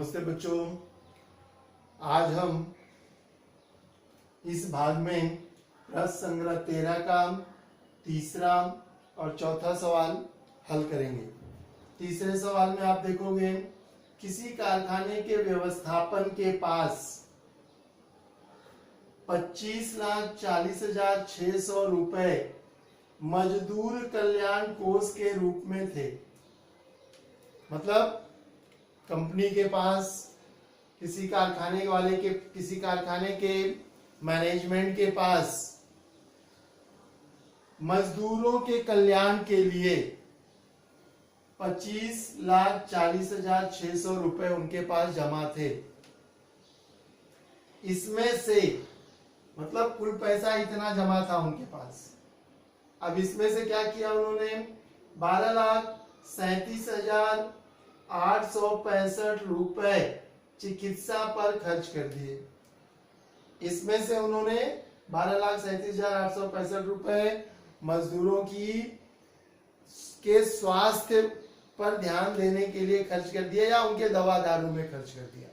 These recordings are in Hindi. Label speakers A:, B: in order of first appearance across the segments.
A: नमस्ते बच्चों। आज हम इस भाग में रस संग्रह 13 का तीसरा और चौथा सवाल हल करेंगे। तीसरे सवाल में आप देखोगे, किसी कारखाने के व्यवस्थापन के पास 25,40,600 रुपए मजदूर कल्याण कोष के रूप में थे। मतलब कंपनी के पास किसी कारखाने के मैनेजमेंट के पास मजदूरों के कल्याण के लिए 25,40,600 रुपए उनके पास जमा थे। इसमें से मतलब कुल पैसा इतना जमा था उनके पास। अब इसमें से क्या किया उन्होंने, 12,37,865 रुपए चिकित्सा पर खर्च कर दिए। इसमें से उन्होंने 12,37,865 रुपए मजदूरों के स्वास्थ्य पर ध्यान देने के लिए खर्च कर दिया या उनके दवा दारू में खर्च कर दिया।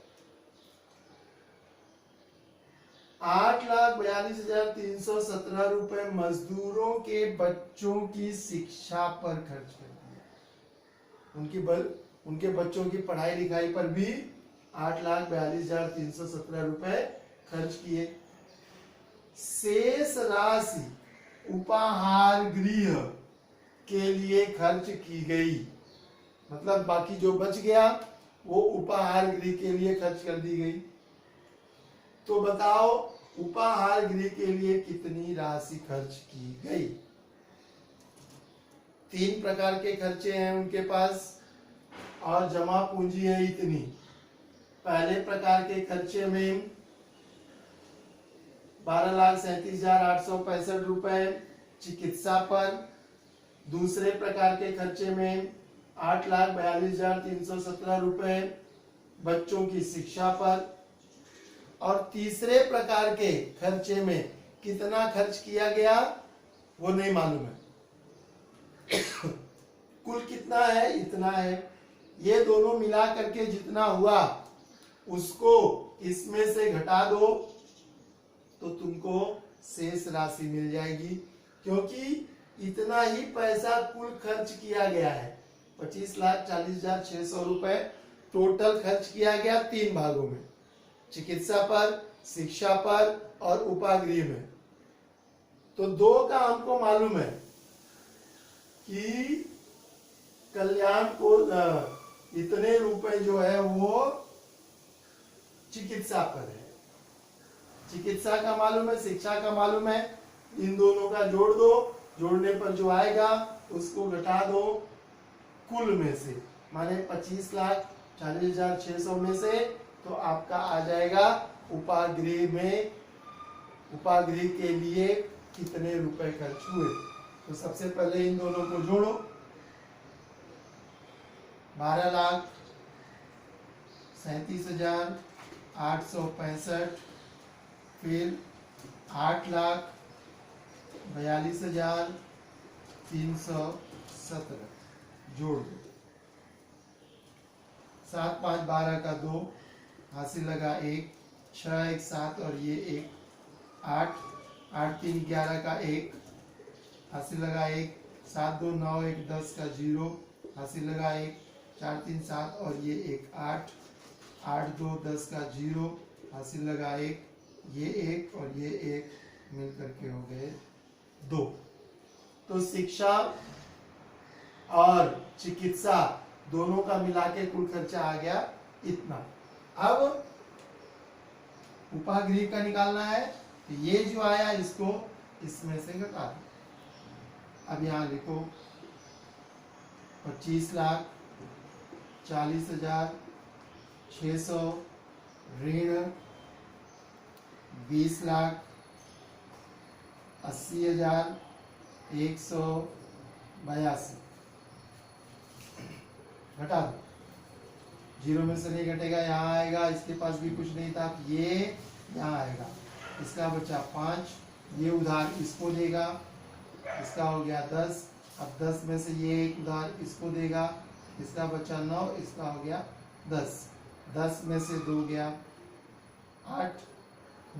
A: 8,42,317 रुपए मजदूरों के बच्चों की शिक्षा पर खर्च कर दिया। उनके बच्चों की पढ़ाई लिखाई पर भी 8,42,317 रुपए खर्च किए। शेष राशि उपाहार गृह के लिए खर्च की गई। मतलब बाकी जो बच गया वो उपाहार गृह के लिए खर्च कर दी गई। तो बताओ उपाहार गृह के लिए कितनी राशि खर्च की गई। 3 प्रकार के खर्चे हैं उनके पास और जमा पूंजी है इतनी। पहले प्रकार के खर्चे में 12,37,865 रुपए चिकित्सा पर। दूसरे प्रकार के खर्चे में 8,42,317 रुपए बच्चों की शिक्षा पर। और तीसरे प्रकार के खर्चे में कितना खर्च किया गया वो नहीं मालूम है। कुल कितना है, इतना है। ये दोनों मिला करके जितना हुआ उसको इसमें से घटा दो तो तुमको शेष राशि मिल जाएगी, क्योंकि इतना ही पैसा कुल खर्च किया गया है। 25,40,600 रुपए टोटल खर्च किया गया 3 भागों में, चिकित्सा पर, शिक्षा पर और उपागृह में। तो 2 का हमको मालूम है कि कल्याण को इतने रुपए जो है वो चिकित्सा पर है। चिकित्सा का मालूम है, शिक्षा का मालूम है। इन दोनों का जोड़ दो, जोड़ने पर जो आएगा उसको घटा दो कुल में से, माने 25,40,600 में से। तो आपका आ जाएगा उपागृह के लिए कितने रुपए खर्च हुए। तो सबसे पहले इन दोनों को जोड़ो। 12,37,865 फिर 8,42,317 जोड़ दो। 7 5 12 का 2 हासिल लगा 1, 6 1 7 और ये 1, 8 8 3 11 का 1 हासिल लगा 1, 7 2 9 1 10 का 0 हासिल लगा 1, 4 3 7 और ये 1, 8 8 2 10 का 0 हासिल लगा 1, ये 1 और ये 1 मिल करके हो गए 2। तो शिक्षा और चिकित्सा दोनों का मिला के कुल खर्चा आ गया इतना। अब उपागृह का निकालना है, तो ये जो आया इसको इसमें से घटा दो। अब यहां लिखो 25,40,600 ऋण 20,80,182 घटा दो। 0 में से नहीं घटेगा, यहाँ आएगा। इसके पास भी कुछ नहीं था, ये यहाँ आएगा। इसका बचा 5, ये उधार इसको देगा, इसका हो गया 10। अब 10 में से ये एक उधार इसको देगा, इसका बचा 9, इसका हो गया 10। 10 में से 2 गया 8,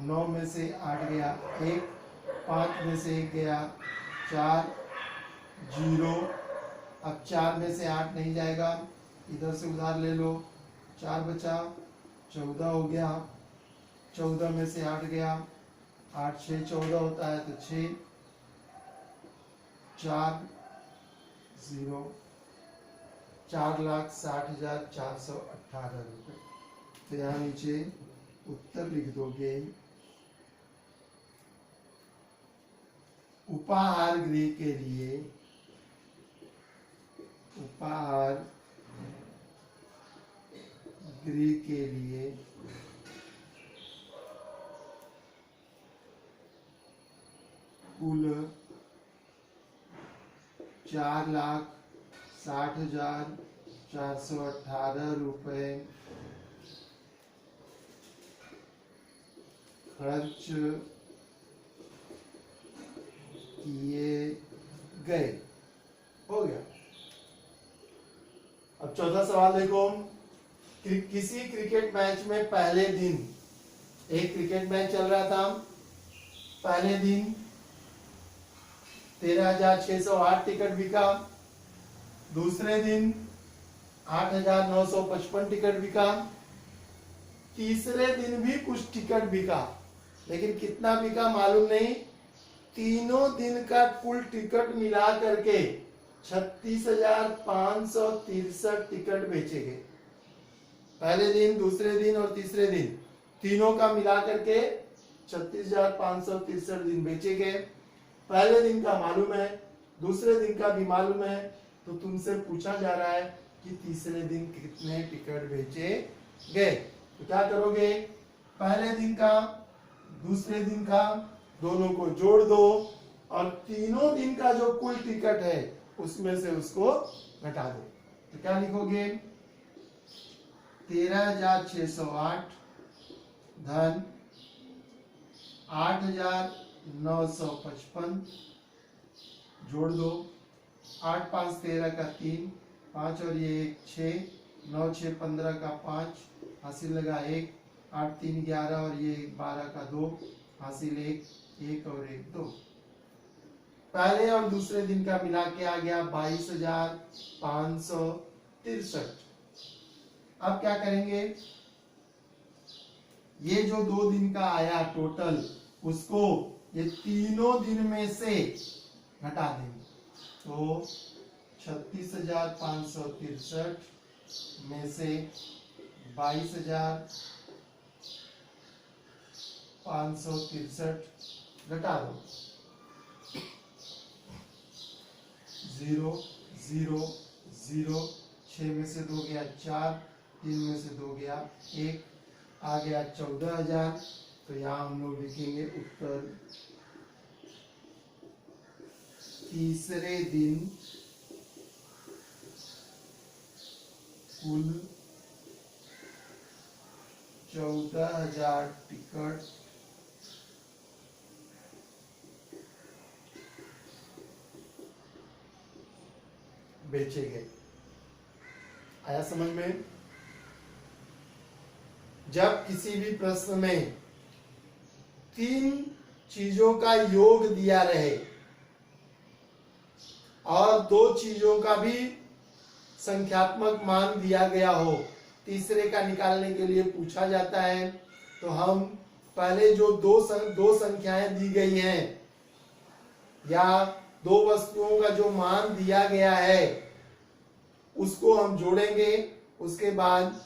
A: 9 में से 8 गया 1, 5 में से 1 गया 4, 0। अब 4 में से 8 नहीं जाएगा, इधर से उधार ले लो, 4 बचा, 14 हो गया, 14 में से 8 गया, 8 6 14 होता है तो 6, 4, 0, 4,60,418 रुपये। तो यहाँ नीचे उत्तर लिख दोगे। उपहार गृह के लिए, उपहार गृह के लिए कुल 4,60,418 रुपये खर्च किए गए। हो गया। अब चौथा सवाल देखो। किसी क्रिकेट मैच में पहले दिन, एक क्रिकेट मैच चल रहा था, पहले दिन 13,608 टिकट बिका, दूसरे दिन 8,955 टिकट बिका, तीसरे दिन भी कुछ टिकट बिका, लेकिन कितना बिका मालूम नहीं। तीनों दिन का कुल टिकट मिला करके 36,563 टिकट बेचे गए। पहले दिन, दूसरे दिन और तीसरे दिन, तीनों का मिला करके 36,563 दिन बेचे गए। पहले दिन का मालूम है, दूसरे दिन का भी मालूम है, तो तुमसे पूछा जा रहा है कि तीसरे दिन कितने टिकट बेचे गए। तो क्या करोगे, पहले दिन का दूसरे दिन का दोनों को जोड़ दो और तीनों दिन का जो कुल टिकट है उसमें से उसको घटा दो। तो क्या लिखोगे, 13,608 धन 8,955 जोड़ दो, 8 5 13 का 3, 5 और ये 1 6, 9 6 15 का 5, हासिल लगा 1, 8 3 11 और ये 12 का 2, हासिल 1 1 और 1 2। पहले और दूसरे दिन का मिला के आ गया 22,563। अब क्या करेंगे, ये जो 2 दिन का आया टोटल, उसको ये तीनों दिन में से घटा देंगे। तो 36,563 में से 22,563 घटा दो। 0 0 0, 6 में से 2 गया 4, 3 में से 2 गया 1, आ गया 14,000। तो यहाँ हम लोग लिखेंगे उत्तर तीसरे दिन कुल 14,000 टिकट बेचे गए। आया समझ में? जब किसी भी प्रश्न में 3 चीजों का योग दिया रहे और 2 चीजों का भी संख्यात्मक मान दिया गया हो, तीसरे का निकालने के लिए पूछा जाता है, तो हम पहले जो दो संख्याएं दी गई हैं या 2 वस्तुओं का जो मान दिया गया है उसको हम जोड़ेंगे, उसके बाद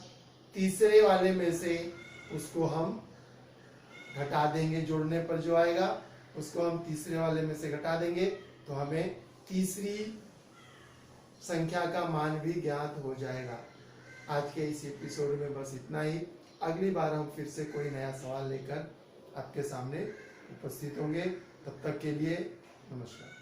A: तीसरे वाले में से उसको हम घटा देंगे। जोड़ने पर जो आएगा उसको हम तीसरे वाले में से घटा देंगे, तो हमें तीसरी संख्या का मान भी ज्ञात हो जाएगा। आज के इस एपिसोड में बस इतना ही। अगली बार हम फिर से कोई नया सवाल लेकर आपके सामने उपस्थित होंगे। तब तक के लिए नमस्कार।